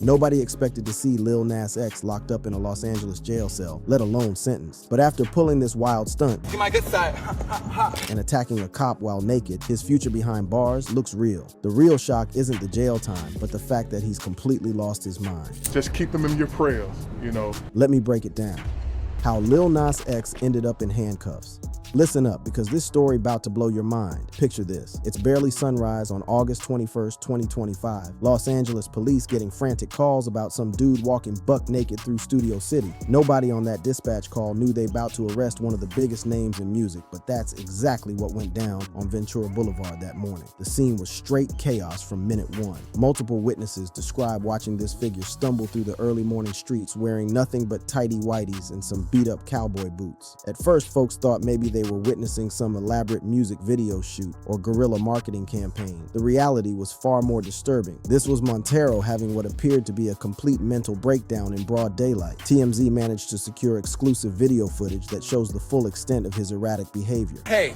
Nobody expected to see Lil Nas X locked up in a Los Angeles jail cell, let alone sentenced. But after pulling this wild stunt Get my good side. and attacking a cop while naked, his future behind bars looks real. The real shock isn't the jail time, but the fact that he's completely lost his mind. Just keep them in your prayers, you know. Let me break it down. How Lil Nas X ended up in handcuffs. Listen up, because this story about to blow your mind. Picture this. It's barely sunrise on August 21st, 2025. Los Angeles police getting frantic calls about some dude walking buck naked through Studio City. Nobody on that dispatch call knew they about to arrest one of the biggest names in music, but that's exactly what went down on Ventura Boulevard that morning. The scene was straight chaos from minute one. Multiple witnesses describe watching this figure stumble through the early morning streets wearing nothing but tighty whities and some beat-up cowboy boots. At first, folks thought maybe they were witnessing some elaborate music video shoot or guerrilla marketing campaign. The reality was far more disturbing. This was Montero having what appeared to be a complete mental breakdown in broad daylight. TMZ managed to secure exclusive video footage that shows the full extent of his erratic behavior. Hey,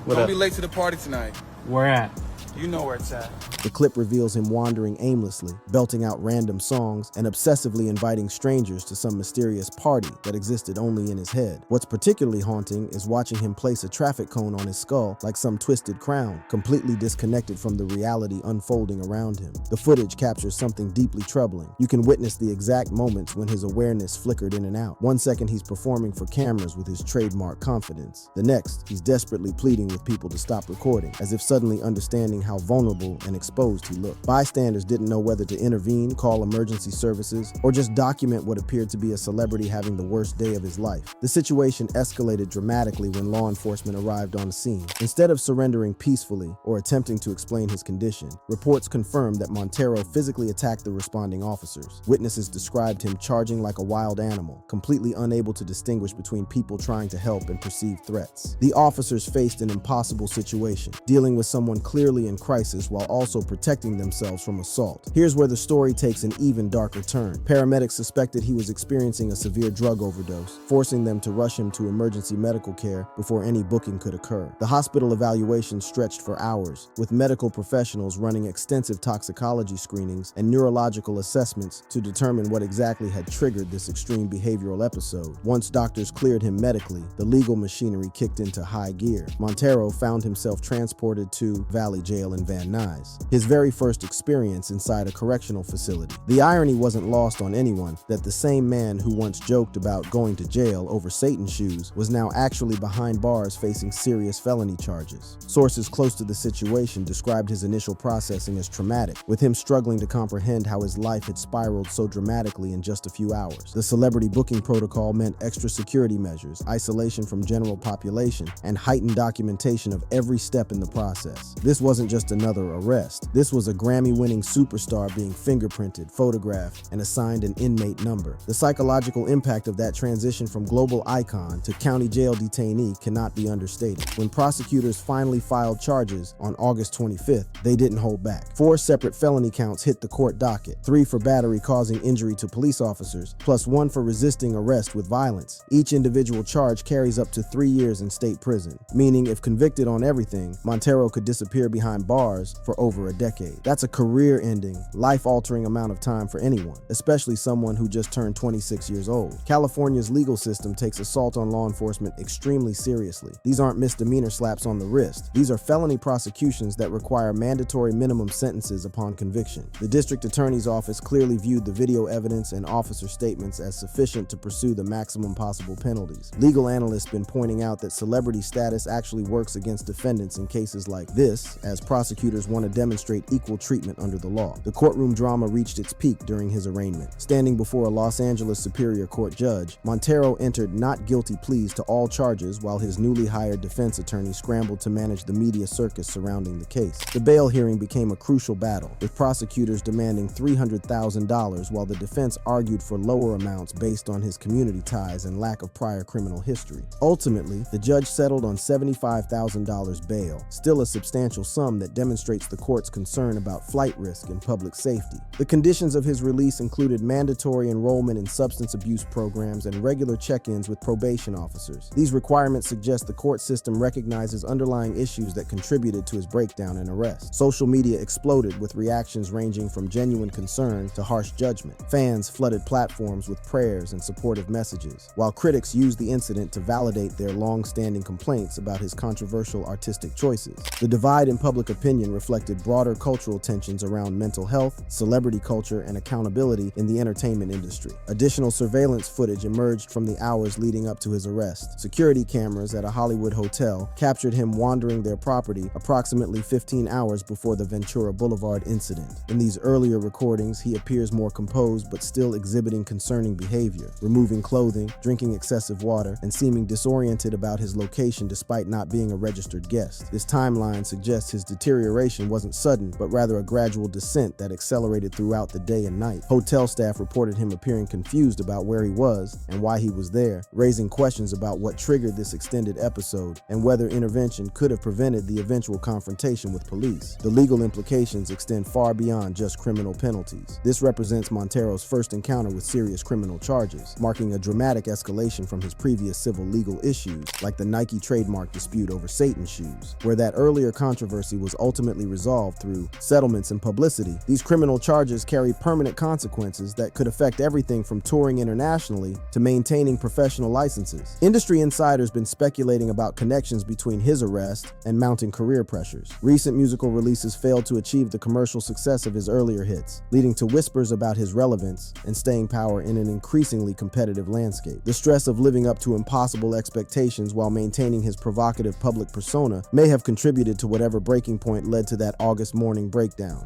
don't be late to the party tonight. Where at? You know where it's at. The clip reveals him wandering aimlessly, belting out random songs, and obsessively inviting strangers to some mysterious party that existed only in his head. What's particularly haunting is watching him place a traffic cone on his skull like some twisted crown, completely disconnected from the reality unfolding around him. The footage captures something deeply troubling. You can witness the exact moments when his awareness flickered in and out. One second he's performing for cameras with his trademark confidence. The next, he's desperately pleading with people to stop recording, as if suddenly understanding how vulnerable and exposed he looked. Bystanders didn't know whether to intervene, call emergency services, or just document what appeared to be a celebrity having the worst day of his life. The situation escalated dramatically when law enforcement arrived on the scene. Instead of surrendering peacefully or attempting to explain his condition, reports confirmed that Montero physically attacked the responding officers. Witnesses described him charging like a wild animal, completely unable to distinguish between people trying to help and perceived threats. The officers faced an impossible situation, dealing with someone clearly in crisis while also protecting themselves from assault. Here's where the story takes an even darker turn. Paramedics suspected he was experiencing a severe drug overdose, forcing them to rush him to emergency medical care before any booking could occur. The hospital evaluation stretched for hours, with medical professionals running extensive toxicology screenings and neurological assessments to determine what exactly had triggered this extreme behavioral episode. Once doctors cleared him medically, the legal machinery kicked into high gear. Montero found himself transported to Valley Jail in Van Nuys, his very first experience inside a correctional facility. The irony wasn't lost on anyone that the same man who once joked about going to jail over Satan shoes was now actually behind bars facing serious felony charges. Sources close to the situation described his initial processing as traumatic, with him struggling to comprehend how his life had spiraled so dramatically in just a few hours. The celebrity booking protocol meant extra security measures, isolation from general population, and heightened documentation of every step in the process. This wasn't just another arrest. This was a Grammy-winning superstar being fingerprinted, photographed, and assigned an inmate number. The psychological impact of that transition from global icon to county jail detainee cannot be understated. When prosecutors finally filed charges on August 25th, they didn't hold back. 4 separate felony counts hit the court docket, 3 for battery causing injury to police officers, plus 1 for resisting arrest with violence. Each individual charge carries up to 3 years in state prison, meaning if convicted on everything, Montero could disappear behind bars for over a decade. That's a career-ending, life-altering amount of time for anyone, especially someone who just turned 26 years old. California's legal system takes assault on law enforcement extremely seriously. These aren't misdemeanor slaps on the wrist. These are felony prosecutions that require mandatory minimum sentences upon conviction. The district attorney's office clearly viewed the video evidence and officer statements as sufficient to pursue the maximum possible penalties. Legal analysts have been pointing out that celebrity status actually works against defendants in cases like this, as prosecutors want to demonstrate equal treatment under the law. The courtroom drama reached its peak during his arraignment. Standing before a Los Angeles Superior Court judge, Montero entered not guilty pleas to all charges while his newly hired defense attorney scrambled to manage the media circus surrounding the case. The bail hearing became a crucial battle, with prosecutors demanding $300,000 while the defense argued for lower amounts based on his community ties and lack of prior criminal history. Ultimately, the judge settled on $75,000 bail, still a substantial sum outcome that demonstrates the court's concern about flight risk and public safety. The conditions of his release included mandatory enrollment in substance abuse programs and regular check-ins with probation officers. These requirements suggest the court system recognizes underlying issues that contributed to his breakdown and arrest. Social media exploded with reactions ranging from genuine concern to harsh judgment. Fans flooded platforms with prayers and supportive messages, while critics used the incident to validate their long-standing complaints about his controversial artistic choices. The divide in public opinion reflected broader cultural tensions around mental health, celebrity culture, and accountability in the entertainment industry. Additional surveillance footage emerged from the hours leading up to his arrest. Security cameras at a Hollywood hotel captured him wandering their property approximately 15 hours before the Ventura Boulevard incident. In these earlier recordings, he appears more composed but still exhibiting concerning behavior, removing clothing, drinking excessive water, and seeming disoriented about his location despite not being a registered guest. This timeline suggests his deterioration wasn't sudden, but rather a gradual descent that accelerated throughout the day and night. Hotel staff reported him appearing confused about where he was and why he was there, raising questions about what triggered this extended episode and whether intervention could have prevented the eventual confrontation with police. The legal implications extend far beyond just criminal penalties. This represents Montero's first encounter with serious criminal charges, marking a dramatic escalation from his previous civil legal issues, like the Nike trademark dispute over Satan shoes. Where that earlier controversy was ultimately resolved through settlements and publicity, these criminal charges carry permanent consequences that could affect everything from touring internationally to maintaining professional licenses. Industry insiders been speculating about connections between his arrest and mounting career pressures. Recent musical releases failed to achieve the commercial success of his earlier hits, leading to whispers about his relevance and staying power in an increasingly competitive landscape. The stress of living up to impossible expectations while maintaining his provocative public persona may have contributed to whatever breaking point led to that August morning breakdown.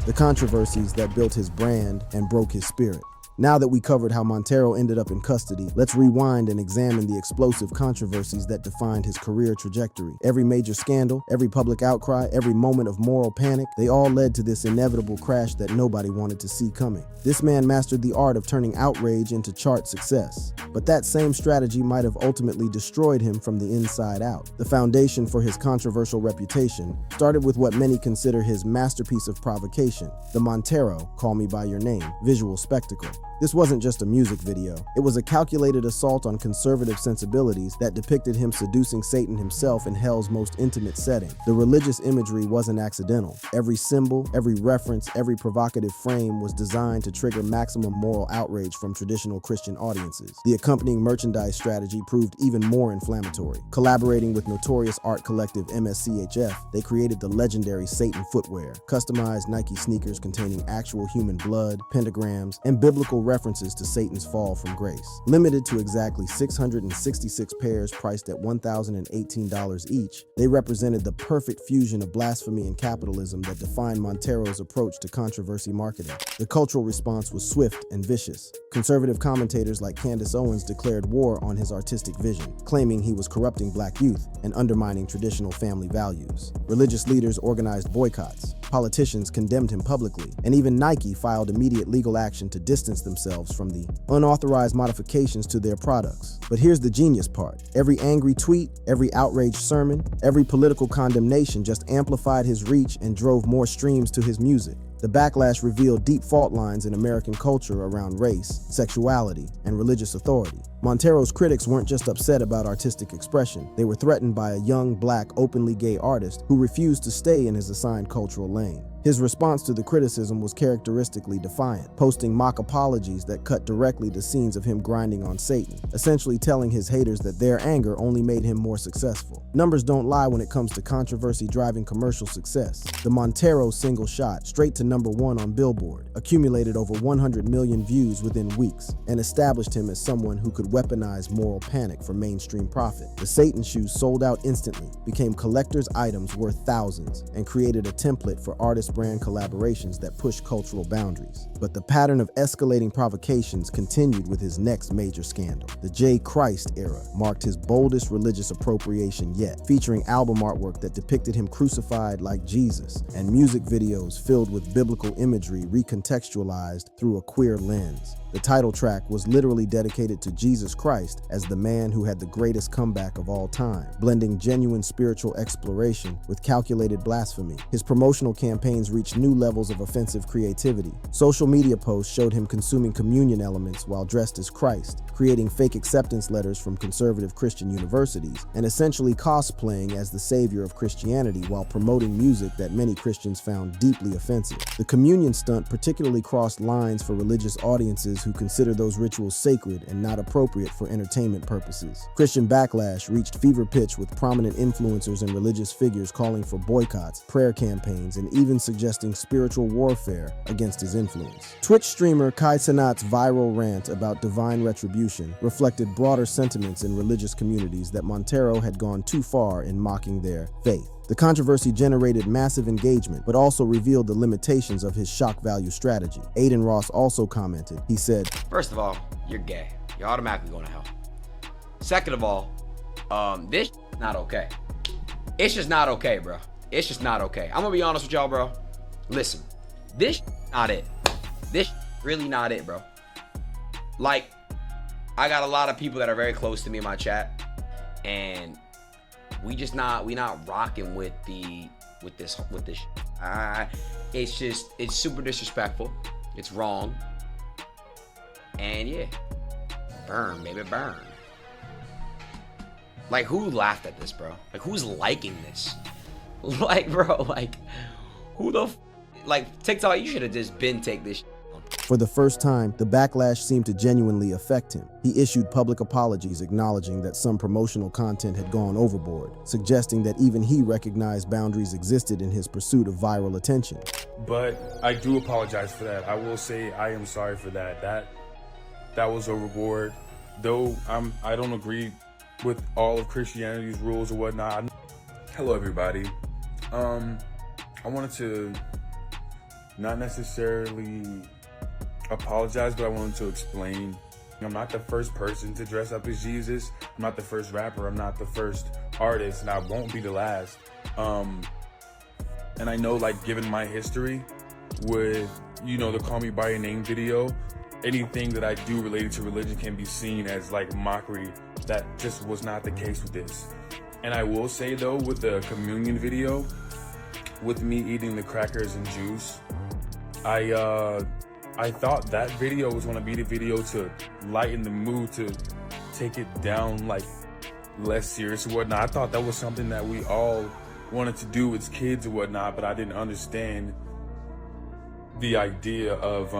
The controversies that built his brand and broke his spirit. Now that we covered how Montero ended up in custody, let's rewind and examine the explosive controversies that defined his career trajectory. Every major scandal, every public outcry, every moment of moral panic, they all led to this inevitable crash that nobody wanted to see coming. This man mastered the art of turning outrage into chart success, but that same strategy might have ultimately destroyed him from the inside out. The foundation for his controversial reputation started with what many consider his masterpiece of provocation, the Montero Call Me By Your Name visual spectacle. This wasn't just a music video. It was a calculated assault on conservative sensibilities that depicted him seducing Satan himself in hell's most intimate setting. The religious imagery wasn't accidental. Every symbol, every reference, every provocative frame was designed to trigger maximum moral outrage from traditional Christian audiences. The accompanying merchandise strategy proved even more inflammatory. Collaborating with notorious art collective MSCHF, they created the legendary Satan footwear, customized Nike sneakers containing actual human blood, pentagrams, and biblical references to Satan's fall from grace. Limited to exactly 666 pairs priced at $1,018 each, they represented the perfect fusion of blasphemy and capitalism that defined Montero's approach to controversy marketing. The cultural response was swift and vicious. Conservative commentators like Candace Owens declared war on his artistic vision, claiming he was corrupting black youth and undermining traditional family values. Religious leaders organized boycotts. Politicians condemned him publicly, and even Nike filed immediate legal action to distance themselves from the unauthorized modifications to their products. But here's the genius part. Every angry tweet, every outraged sermon, every political condemnation just amplified his reach and drove more streams to his music. The backlash revealed deep fault lines in American culture around race, sexuality, and religious authority. Montero's critics weren't just upset about artistic expression. They were threatened by a young, black, openly gay artist who refused to stay in his assigned cultural lane. His response to the criticism was characteristically defiant, posting mock apologies that cut directly to scenes of him grinding on Satan, essentially telling his haters that their anger only made him more successful. Numbers don't lie when it comes to controversy driving commercial success. The Montero single shot, straight to #1 on Billboard, accumulated over 100 million views within weeks and established him as someone who could weaponize moral panic for mainstream profit. The Satan shoes sold out instantly, became collector's items worth thousands, and created a template for artist brand collaborations that pushed cultural boundaries. But the pattern of escalating provocations continued with his next major scandal. The J. Christ era marked his boldest religious appropriation yet, featuring album artwork that depicted him crucified like Jesus, and music videos filled with biblical imagery recontextualized through a queer lens. The title track was literally dedicated to Jesus Jesus Christ as the man who had the greatest comeback of all time, blending genuine spiritual exploration with calculated blasphemy. His promotional campaigns reached new levels of offensive creativity. Social media posts showed him consuming communion elements while dressed as Christ, creating fake acceptance letters from conservative Christian universities, and essentially cosplaying as the savior of Christianity while promoting music that many Christians found deeply offensive. The communion stunt particularly crossed lines for religious audiences who consider those rituals sacred and not appropriate for entertainment purposes. Christian backlash reached fever pitch with prominent influencers and religious figures calling for boycotts, prayer campaigns, and even suggesting spiritual warfare against his influence. Twitch streamer Kai Cenat's viral rant about divine retribution reflected broader sentiments in religious communities that Montero had gone too far in mocking their faith. The controversy generated massive engagement, but also revealed the limitations of his shock value strategy. Aiden Ross also commented. He said, "First of all, you're gay. You're automatically going to hell. Second of all, this not okay. It's just not okay, bro. It's just not okay. I'm gonna be honest with y'all, bro. Listen, this not it. This really not it, bro. Like, I got a lot of people that are very close to me in my chat, and we not rocking with this. It's super disrespectful. It's wrong. And yeah, burn, baby, burn. Like, who laughed at this, bro? Like, who's liking this? Like, bro, like, who the like, TikTok, you should have just been take this down. For the first time, the backlash seemed to genuinely affect him. He issued public apologies acknowledging that some promotional content had gone overboard, suggesting that even he recognized boundaries existed in his pursuit of viral attention. But I do apologize for that. I will say I am sorry for that. That was overboard. Though I don't agree with all of Christianity's rules or whatnot. Hello, everybody. I wanted to not necessarily apologize, but I wanted to explain. I'm not the first person to dress up as Jesus. I'm not the first rapper. I'm not the first artist, and I won't be the last. And I know, like, given my history with, the Call Me By Your Name video, anything that I do related to religion can be seen as like mockery. That just was not the case with this. And I will say though, with the communion video, with me eating the crackers and juice, I thought that video was gonna be the video to lighten the mood, to take it down like less serious or whatnot. I thought that was something that we all wanted to do as kids or whatnot, but I didn't understand the idea of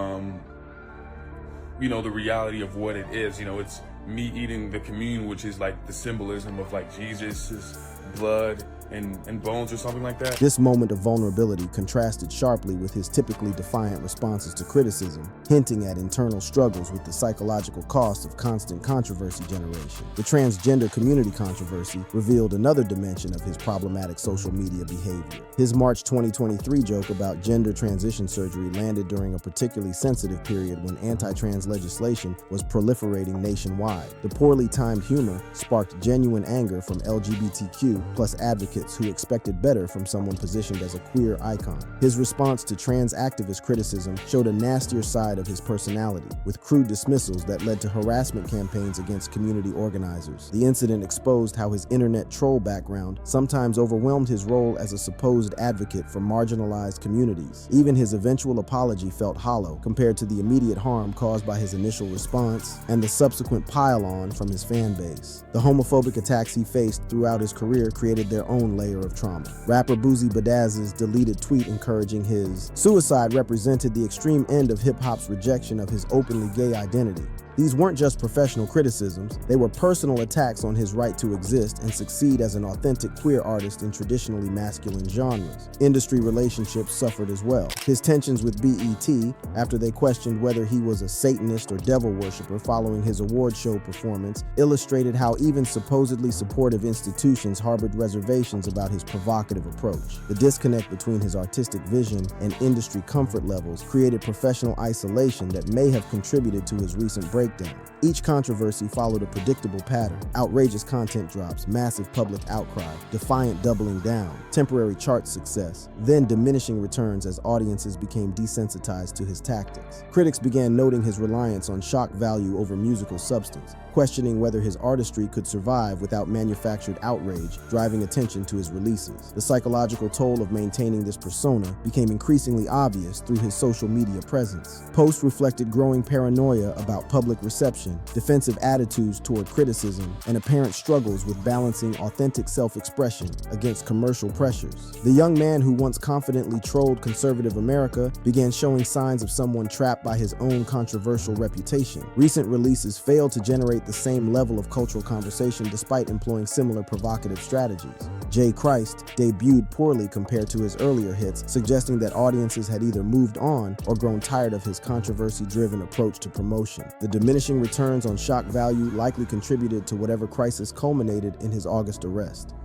the reality of what it is. It's me eating the communion, which is like the symbolism of like Jesus's blood and bones or something like that. This moment of vulnerability contrasted sharply with his typically defiant responses to criticism, hinting at internal struggles with the psychological cost of constant controversy generation. The transgender community controversy revealed another dimension of his problematic social media behavior. His March 2023 joke about gender transition surgery landed during a particularly sensitive period when anti-trans legislation was proliferating nationwide. The poorly timed humor sparked genuine anger from LGBTQ plus advocates who expected better from someone positioned as a queer icon. His response to trans activist criticism showed a nastier side of his personality, with crude dismissals that led to harassment campaigns against community organizers. The incident exposed how his internet troll background sometimes overwhelmed his role as a supposed advocate for marginalized communities. Even his eventual apology felt hollow compared to the immediate harm caused by his initial response and the subsequent pile-on from his fan base. The homophobic attacks he faced throughout his career created their own layer of trauma. Rapper Boozy Badazz's deleted tweet encouraging his suicide represented the extreme end of hip-hop's rejection of his openly gay identity. These weren't just professional criticisms, they were personal attacks on his right to exist and succeed as an authentic queer artist in traditionally masculine genres. Industry relationships suffered as well. His tensions with BET, after they questioned whether he was a Satanist or devil worshiper following his award show performance, illustrated how even supposedly supportive institutions harbored reservations about his provocative approach. The disconnect between his artistic vision and industry comfort levels created professional isolation that may have contributed to his recent breakup breakdown. Each controversy followed a predictable pattern: outrageous content drops, massive public outcry, defiant doubling down, temporary chart success, then diminishing returns as audiences became desensitized to his tactics. Critics began noting his reliance on shock value over musical substance, questioning whether his artistry could survive without manufactured outrage driving attention to his releases. The psychological toll of maintaining this persona became increasingly obvious through his social media presence. Posts reflected growing paranoia about public reception, defensive attitudes toward criticism, and apparent struggles with balancing authentic self-expression against commercial pressures. The young man who once confidently trolled conservative America began showing signs of someone trapped by his own controversial reputation. Recent releases failed to generate the same level of cultural conversation despite employing similar provocative strategies. J. Christ debuted poorly compared to his earlier hits, suggesting that audiences had either moved on or grown tired of his controversy-driven approach to promotion. The diminishing returns on shock value likely contributed to whatever crisis culminated in his August arrest.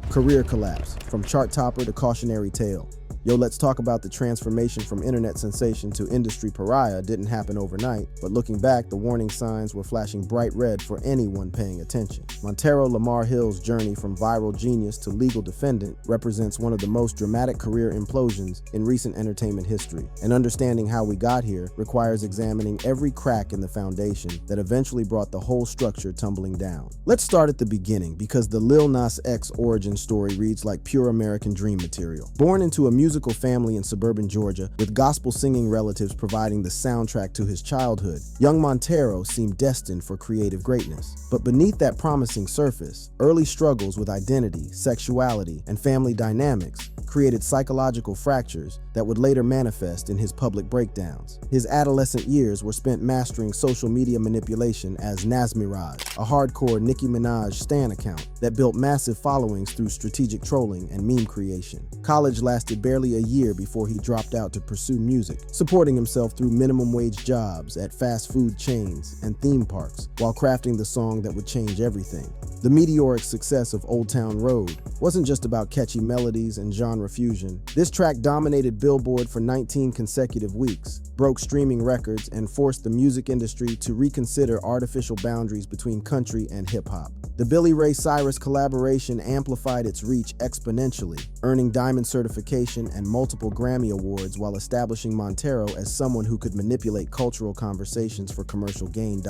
Career collapse, from chart topper to cautionary tale. Yo, let's talk about the transformation from internet sensation to industry pariah didn't happen overnight, but looking back, the warning signs were flashing bright red for anyone paying attention. Montero Lamar Hill's journey from viral genius to legal defendant represents one of the most dramatic career implosions in recent entertainment history, and understanding how we got here requires examining every crack in the foundation that eventually brought the whole structure tumbling down. Let's start at the beginning, because the Lil Nas X origin story reads like pure American dream material. Born into a musical family in suburban Georgia, with gospel singing relatives providing the soundtrack to his childhood, young Montero seemed destined for creative greatness. But beneath that promising surface, early struggles with identity, sexuality, and family dynamics created psychological fractures that would later manifest in his public breakdowns. His adolescent years were spent mastering social media manipulation as Nas Mirage, a hardcore Nicki Minaj stan account that built massive followings through strategic trolling and meme creation. College lasted barely a year before he dropped out to pursue music, supporting himself through minimum wage jobs at fast food chains and theme parks while crafting the song that would change everything. The meteoric success of Old Town Road wasn't just about catchy melodies and genre fusion. This track dominated Billboard for 19 consecutive weeks, broke streaming records, and forced the music industry to reconsider artificial boundaries between country and hip-hop. The Billy Ray Cyrus collaboration amplified its reach exponentially, earning diamond certification and multiple Grammy Awards while establishing Montero as someone who could manipulate cultural conversations for commercial gain.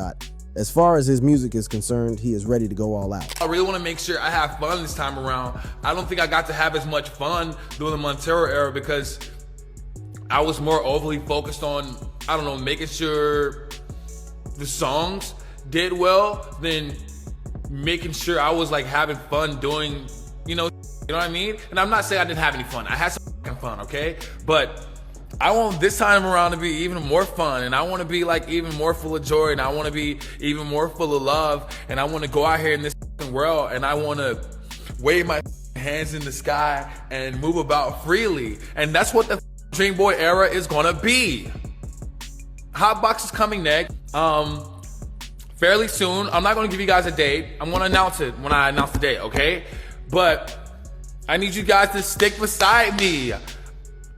As far as his music is concerned, he is ready to go all out. I really want to make sure I have fun this time around. I don't think I got to have as much fun during the Montero era because I was more overly focused on, I don't know, making sure the songs did well than making sure I was like having fun doing, you know what I mean? And I'm not saying I didn't have any fun. I had some fucking fun, okay? But I want this time around to be even more fun, and I want to be like even more full of joy, and I want to be even more full of love, and I want to go out here in this world, and I want to wave my hands in the sky and move about freely. And that's what the Dream Boy era is gonna be. Hotbox is coming next. Fairly soon. I'm not gonna give you guys a date. I'm gonna announce it when I announce the date, okay? But I need you guys to stick beside me.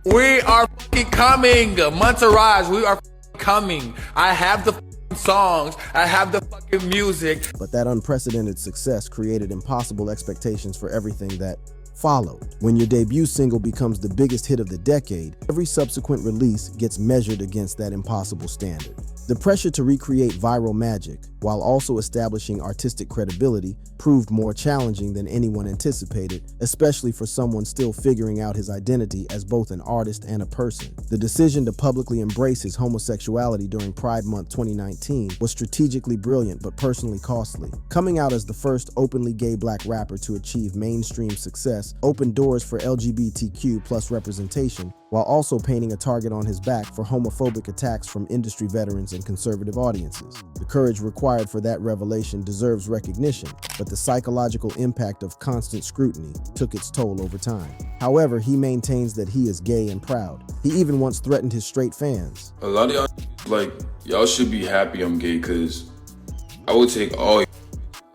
We are fucking coming. Monterage, we are coming. I have the songs. I have the fucking music. But that unprecedented success created impossible expectations for everything that followed. When your debut single becomes the biggest hit of the decade, every subsequent release gets measured against that impossible standard. The pressure to recreate viral magic, while also establishing artistic credibility, proved more challenging than anyone anticipated, especially for someone still figuring out his identity as both an artist and a person. The decision to publicly embrace his homosexuality during Pride Month 2019 was strategically brilliant but personally costly. Coming out as the first openly gay black rapper to achieve mainstream success opened doors for LGBTQ+ representation, while also painting a target on his back for homophobic attacks from industry veterans and conservative audiences. The courage required for that revelation deserves recognition, but the psychological impact of constant scrutiny took its toll over time. However, he maintains that he is gay and proud. He even once threatened his straight fans. A lot of y'all, y'all should be happy I'm gay, because I would take all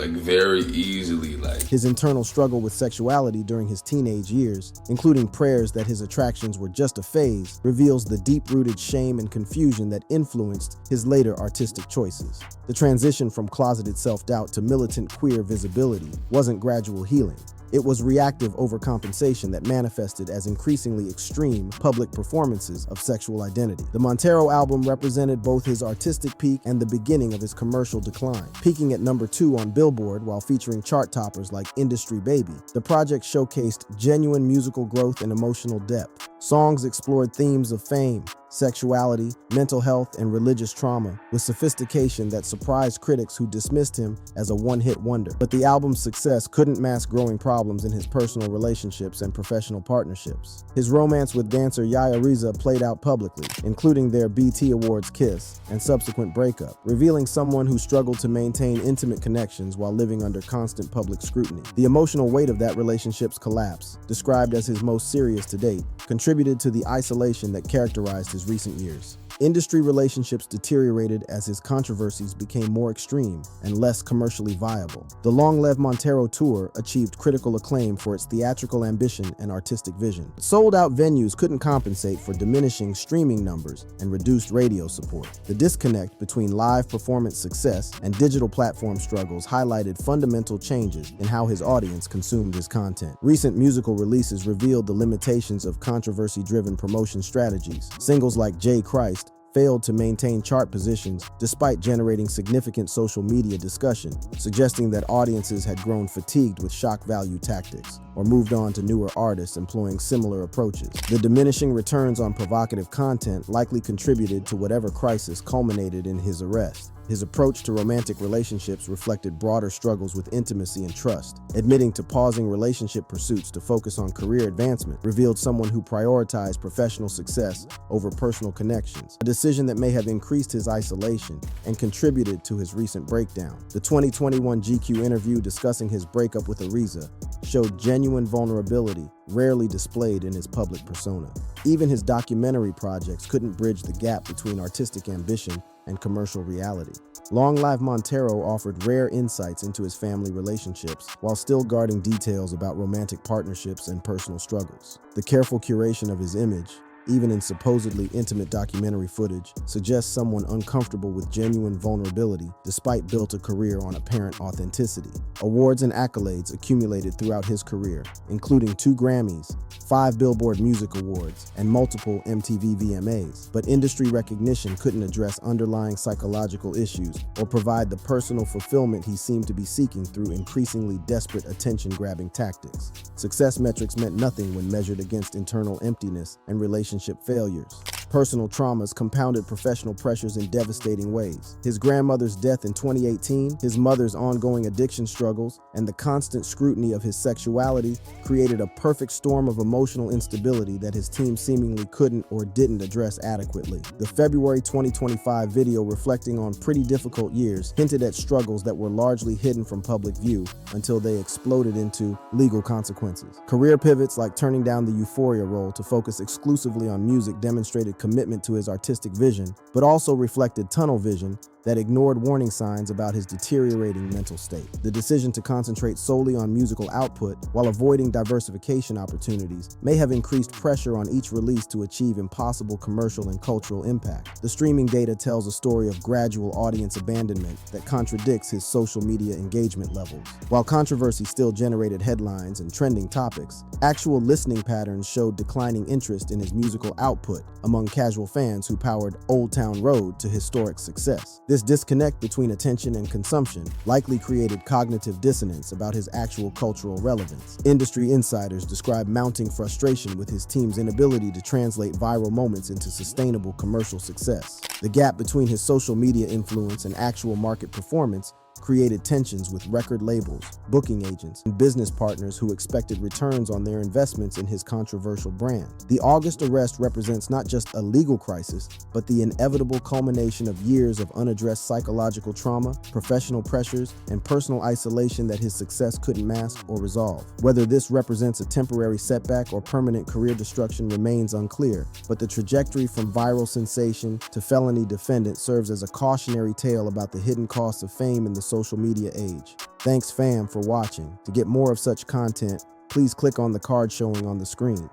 very easily. His internal struggle with sexuality during his teenage years, including prayers that his attractions were just a phase, reveals the deep-rooted shame and confusion that influenced his later artistic choices. The transition from closeted self-doubt to militant queer visibility wasn't gradual healing. It was reactive overcompensation that manifested as increasingly extreme public performances of sexual identity. The Montero album represented both his artistic peak and the beginning of his commercial decline. Peaking at #2 on Billboard while featuring chart toppers like Industry Baby, the project showcased genuine musical growth and emotional depth. Songs explored themes of fame, sexuality, mental health, and religious trauma with sophistication that surprised critics who dismissed him as a one-hit wonder. But the album's success couldn't mask growing problems in his personal relationships and professional partnerships. His romance with dancer Yaya Riza played out publicly, including their BT Awards kiss and subsequent breakup, revealing someone who struggled to maintain intimate connections while living under constant public scrutiny. The emotional weight of that relationship's collapse, described as his most serious to date, contributed to the isolation that characterized his recent years. Industry relationships deteriorated as his controversies became more extreme and less commercially viable. The long-lived Montero tour achieved critical acclaim for its theatrical ambition and artistic vision. Sold-out venues couldn't compensate for diminishing streaming numbers and reduced radio support. The disconnect between live performance success and digital platform struggles highlighted fundamental changes in how his audience consumed his content. Recent musical releases revealed the limitations of controversy-driven promotion strategies. Singles like J. Christ failed to maintain chart positions despite generating significant social media discussion, suggesting that audiences had grown fatigued with shock value tactics or moved on to newer artists employing similar approaches. The diminishing returns on provocative content likely contributed to whatever crisis culminated in his arrest. His approach to romantic relationships reflected broader struggles with intimacy and trust. Admitting to pausing relationship pursuits to focus on career advancement revealed someone who prioritized professional success over personal connections, a decision that may have increased his isolation and contributed to his recent breakdown. The 2021 GQ interview discussing his breakup with Ariza showed genuine vulnerability rarely displayed in his public persona. Even his documentary projects couldn't bridge the gap between artistic ambition and commercial reality. Long Live Montero offered rare insights into his family relationships while still guarding details about romantic partnerships and personal struggles. The careful curation of his image, even in supposedly intimate documentary footage, suggests someone uncomfortable with genuine vulnerability despite built a career on apparent authenticity. Awards and accolades accumulated throughout his career, including 2 Grammys, 5 Billboard Music Awards, and multiple MTV VMAs, but industry recognition couldn't address underlying psychological issues or provide the personal fulfillment he seemed to be seeking through increasingly desperate attention-grabbing tactics. Success metrics meant nothing when measured against internal emptiness and relationship failures. Personal traumas compounded professional pressures in devastating ways. His grandmother's death in 2018, his mother's ongoing addiction struggles, and the constant scrutiny of his sexuality created a perfect storm of emotional instability that his team seemingly couldn't or didn't address adequately. The February 2025 video reflecting on pretty difficult years hinted at struggles that were largely hidden from public view until they exploded into legal consequences. Career pivots like turning down the Euphoria role to focus exclusively on music demonstrated commitment to his artistic vision, but also reflected tunnel vision that ignored warning signs about his deteriorating mental state. The decision to concentrate solely on musical output while avoiding diversification opportunities may have increased pressure on each release to achieve impossible commercial and cultural impact. The streaming data tells a story of gradual audience abandonment that contradicts his social media engagement levels. While controversy still generated headlines and trending topics, actual listening patterns showed declining interest in his musical output among casual fans who powered Old Town Road to historic success. This disconnect between attention and consumption likely created cognitive dissonance about his actual cultural relevance. Industry insiders describe mounting frustration with his team's inability to translate viral moments into sustainable commercial success. The gap between his social media influence and actual market performance created tensions with record labels, booking agents, and business partners who expected returns on their investments in his controversial brand. The August arrest represents not just a legal crisis, but the inevitable culmination of years of unaddressed psychological trauma, professional pressures, and personal isolation that his success couldn't mask or resolve. Whether this represents a temporary setback or permanent career destruction remains unclear, but the trajectory from viral sensation to felony defendant serves as a cautionary tale about the hidden costs of fame in the social media age. Thanks fam for watching. To get more of such content, please click on the card showing on the screen.